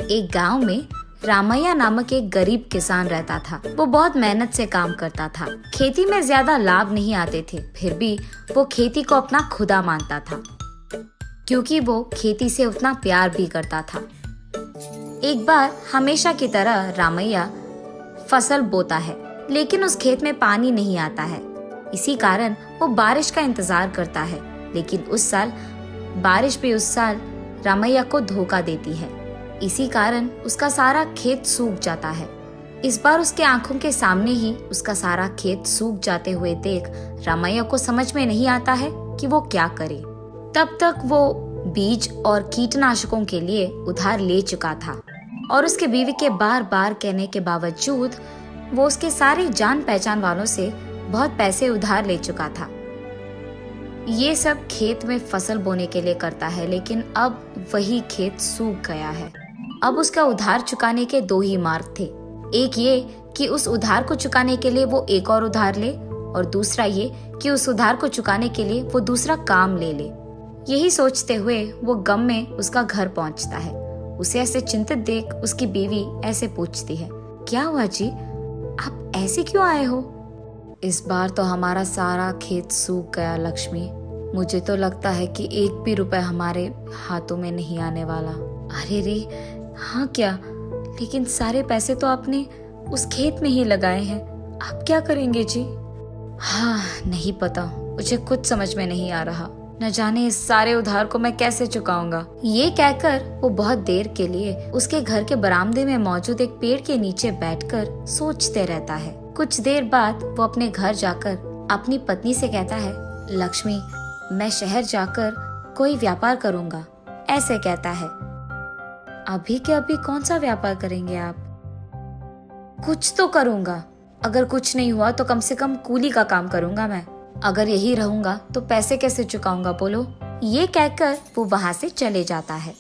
एक गांव में रामैया नामक एक गरीब किसान रहता था। वो बहुत मेहनत से काम करता था। खेती में ज्यादा लाभ नहीं आते थे, फिर भी वो खेती को अपना खुदा मानता था, क्योंकि वो खेती से उतना प्यार भी करता था। एक बार हमेशा की तरह रामैया फसल बोता है, लेकिन उस खेत में पानी नहीं आता है। इसी कारण वो बारिश का इंतजार करता है, लेकिन उस साल बारिश भी उस साल रामैया को धोखा देती है। इसी कारण उसका सारा खेत सूख जाता है। इस बार उसके आंखों के सामने ही उसका सारा खेत सूख जाते हुए देख रामैया को समझ में नहीं आता है कि वो क्या करे। तब तक वो बीज और कीटनाशकों के लिए उधार ले चुका था और उसके बीवी के बार बार कहने के बावजूद वो उसके सारे जान पहचान वालों से बहुत पैसे उधार ले चुका था। ये सब खेत में फसल बोने के लिए करता है, लेकिन अब वही खेत सूख गया है। अब उसका उधार चुकाने के दो ही मार्ग थे। एक ये कि उस उधार को चुकाने के लिए वो एक और उधार ले, और दूसरा ये कि उस उधार को चुकाने के लिए वो दूसरा काम ले ले। यही सोचते हुए वो गम में उसका घर पहुंचता है। उसे ऐसे चिंतित देख उसकी बीवी ऐसे पूछती है, क्या हुआ जी, आप ऐसे क्यों आए हो? इस बार तो हमारा सारा खेत सूख गया लक्ष्मी। मुझे तो लगता है कि एक भी रुपए हमारे हाथों में नहीं आने वाला। अरे रे, हाँ क्या? लेकिन सारे पैसे तो आपने उस खेत में ही लगाए हैं, आप क्या करेंगे जी? हाँ नहीं पता, मुझे कुछ समझ में नहीं आ रहा। न जाने इस सारे उधार को मैं कैसे चुकाऊंगा। ये कहकर वो बहुत देर के लिए उसके घर के बरामदे में मौजूद एक पेड़ के नीचे बैठकर सोचते रहता है। कुछ देर बाद वो अपने घर जाकर अपनी पत्नी से कहता है, लक्ष्मी, मैं शहर जाकर कोई व्यापार करूंगा। ऐसे कहता है। अभी के अभी कौन सा व्यापार करेंगे आप? कुछ तो करूंगा। अगर कुछ नहीं हुआ तो कम से कम कूली का काम करूंगा मैं। अगर यही रहूंगा तो पैसे कैसे चुकाऊंगा बोलो? ये कहकर वो वहां से चले जाता है।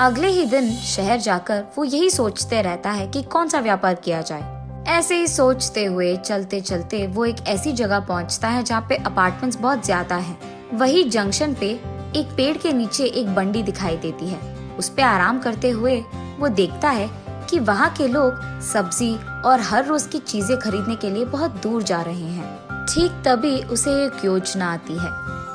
अगले ही दिन शहर जाकर वो यही सोचते रहता है कि कौन सा व्यापार किया जाए। ऐसे ही सोचते हुए चलते चलते वो एक ऐसी जगह पहुंचता है जहाँ पे अपार्टमेंट्स बहुत ज्यादा हैं। वही जंक्शन पे एक पेड़ के नीचे एक बंडी दिखाई देती है। उस पे आराम करते हुए वो देखता है कि वहाँ के लोग सब्जी और हर रोज की चीजें खरीदने के लिए बहुत दूर जा रहे हैं। ठीक तभी उसे एक योजना आती है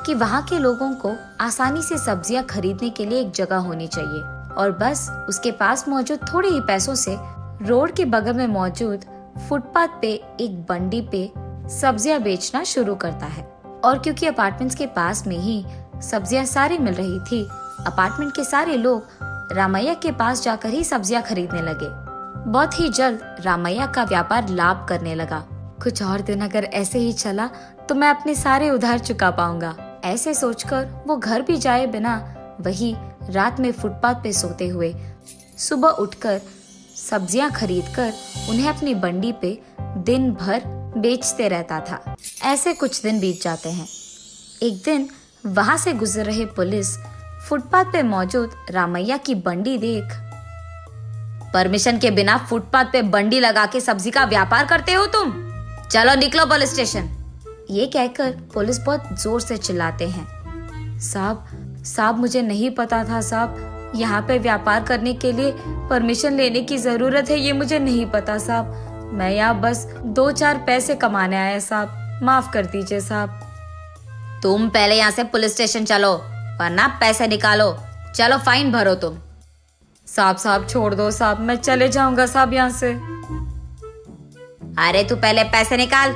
कि वहाँ के लोगों को आसानी से सब्जियां खरीदने के लिए एक जगह होनी चाहिए, और बस उसके पास मौजूद थोड़े ही पैसों से रोड के बगल में मौजूद फुटपाथ पे एक बंडी पे सब्जियां बेचना शुरू करता है। और क्योंकि अपार्टमेंट्स के पास में ही सब्जियां सारी मिल रही थी, अपार्टमेंट के सारे लोग रामैया के पास जाकर ही सब्जियां खरीदने लगे। बहुत ही जल्द रामैया का व्यापार लाभ करने लगा। कुछ और दिन अगर ऐसे ही चला तो मैं अपने सारे उधार चुका पाऊंगा। ऐसे सोचकर वो घर भी जाए बिना वही रात में फुटपाथ पे सोते हुए सुबह उठकर सब्जियां खरीदकर उन्हें अपनी बंडी पे दिन भर बेचते रहता था। ऐसे कुछ दिन बीत जाते हैं। एक दिन वहां से गुजर रहे पुलिस फुटपाथ पे मौजूद रामैया की बंडी देख, परमिशन के बिना फुटपाथ पे बंडी लगा के सब्जी का व्यापार करते हो तुम? चलो निकलो पुलिस स्टेशन। ये कहकर पुलिस बहुत जोर से चिल्लाते हैं। साहब मुझे नहीं पता था साहब, यहाँ पे व्यापार करने के लिए परमिशन लेने की जरूरत है, ये मुझे नहीं पता साहब। मैं यहाँ बस 2-4 पैसे कमाने आया साहब, माफ कर दीजिए साहब। तुम पहले यहाँ से पुलिस स्टेशन चलो, वरना पैसे निकालो। चलो फाइन भरो तुम। साहब छोड़ दो साहब, मैं चले जाऊंगा साहब यहाँ से। अरे तू पहले पैसे निकाल।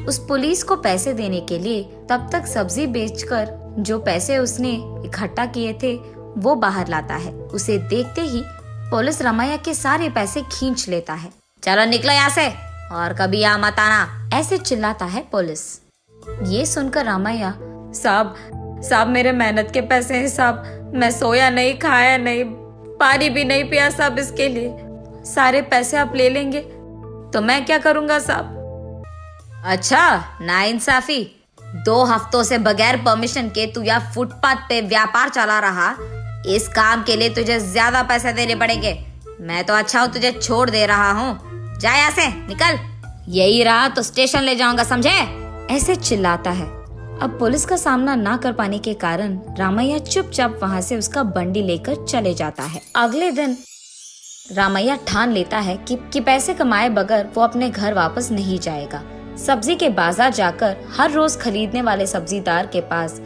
उस पुलिस को पैसे देने के लिए तब तक सब्जी बेचकर जो पैसे उसने इकट्ठा किए थे वो बाहर लाता है। उसे देखते ही पुलिस रामैया के सारे पैसे खींच लेता है। चलो निकलो यहाँ से और कभी यहाँ मत आना, ऐसे चिल्लाता है पुलिस। ये सुनकर रामैया, साहब मेरे मेहनत के पैसे हैं साहब, मैं सोया नहीं, खाया नहीं, पानी भी नहीं पिया साहब, इसके लिए सारे पैसे आप ले लेंगे तो मैं क्या करूंगा साहब? अच्छा नाइंसाफी, 2 हफ्तों से बगैर परमिशन के तू यहाँ फुटपाथ पे व्यापार चला रहा, इस काम के लिए तुझे ज्यादा पैसे देने पड़ेंगे। मैं तो अच्छा हूँ तुझे छोड़ दे रहा हूँ, जा यहाँ से निकल। यही रहा तो स्टेशन ले जाऊंगा, समझे? ऐसे चिल्लाता है। अब पुलिस का सामना ना कर पाने के कारण रामैया चुपचाप वहाँ से उसका बंडी लेकर चले जाता है। अगले दिन रामैया ठान लेता है कि पैसे कमाए बगैर वो अपने घर वापस नहीं जाएगा। सब्जी के बाजार जाकर हर रोज खरीदने वाले सब्जीदार के पास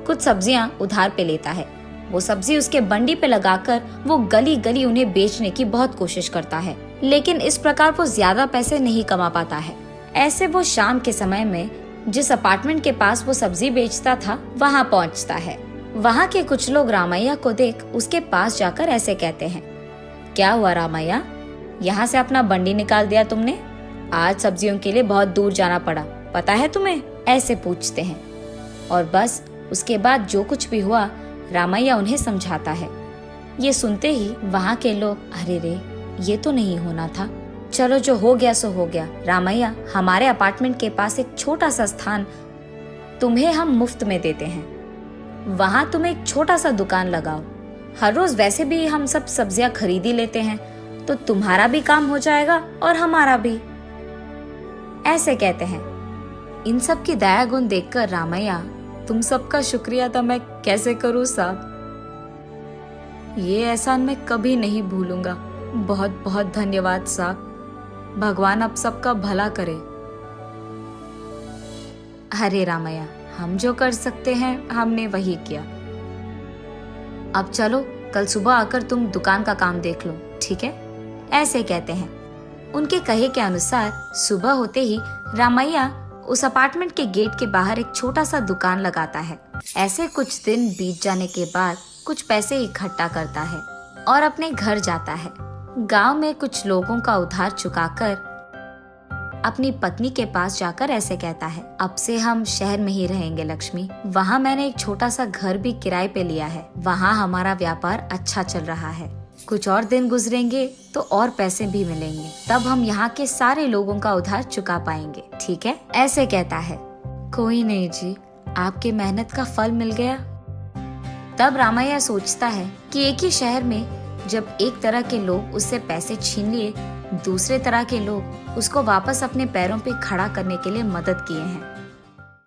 कुछ सब्जियां उधार पे लेता है। वो सब्जी उसके बंडी पे लगाकर वो गली गली उन्हें बेचने की बहुत कोशिश करता है, लेकिन इस प्रकार वो ज्यादा पैसे नहीं कमा पाता है। ऐसे वो शाम के समय में जिस अपार्टमेंट के पास वो सब्जी बेचता था वहाँ पहुँचता है। वहाँ के कुछ लोग रामैया को देख उसके पास जाकर ऐसे कहते हैं, क्या हुआ रामैया, यहाँ से अपना बंडी निकाल दिया तुमने? आज सब्जियों के लिए बहुत दूर जाना पड़ा, पता है तुम्हें? ऐसे पूछते हैं। और बस उसके बाद जो कुछ भी हुआ रामैया उन्हें समझाता है। ये सुनते ही वहाँ के लोग, अरे रे, ये तो नहीं होना था, चलो जो हो गया सो हो गया। रामैया, हमारे अपार्टमेंट के पास एक छोटा सा स्थान तुम्हें हम मुफ्त में देते हैं, वहाँ तुम एक छोटा सा दुकान लगाओ। हर रोज वैसे भी हम सब सब्जियां खरीदी लेते हैं, तो तुम्हारा भी काम हो जाएगा और हमारा भी। ऐसे कहते हैं। इन सब की दया गुण देखकर रामैया, तुम सबका शुक्रिया तो मैं कैसे करूं साहब, ये एहसान मैं कभी नहीं भूलूंगा, बहुत बहुत धन्यवाद साहब, भगवान आप सबका भला करे। अरे रामैया, हम जो कर सकते हैं हमने वही किया। अब चलो, कल सुबह आकर तुम दुकान का काम देख लो, ठीक है? ऐसे कहते हैं। उनके कहे के अनुसार सुबह होते ही रामैया उस अपार्टमेंट के गेट के बाहर एक छोटा सा दुकान लगाता है। ऐसे कुछ दिन बीत जाने के बाद कुछ पैसे इकट्ठा करता है और अपने घर जाता है। गांव में कुछ लोगों का उधार चुकाकर अपनी पत्नी के पास जाकर ऐसे कहता है, अब से हम शहर में ही रहेंगे लक्ष्मी। वहाँ मैंने एक छोटा सा घर भी किराए पे लिया है, वहाँ हमारा व्यापार अच्छा चल रहा है। कुछ और दिन गुजरेंगे तो और पैसे भी मिलेंगे, तब हम यहाँ के सारे लोगों का उधार चुका पाएंगे, ठीक है? ऐसे कहता है। कोई नहीं जी, आपकी मेहनत का फल मिल गया। तब रामैया सोचता है कि एक ही शहर में जब एक तरह के लोग उससे पैसे छीन लिए, दूसरे तरह के लोग उसको वापस अपने पैरों पे खड़ा करने के लिए मदद किए हैं।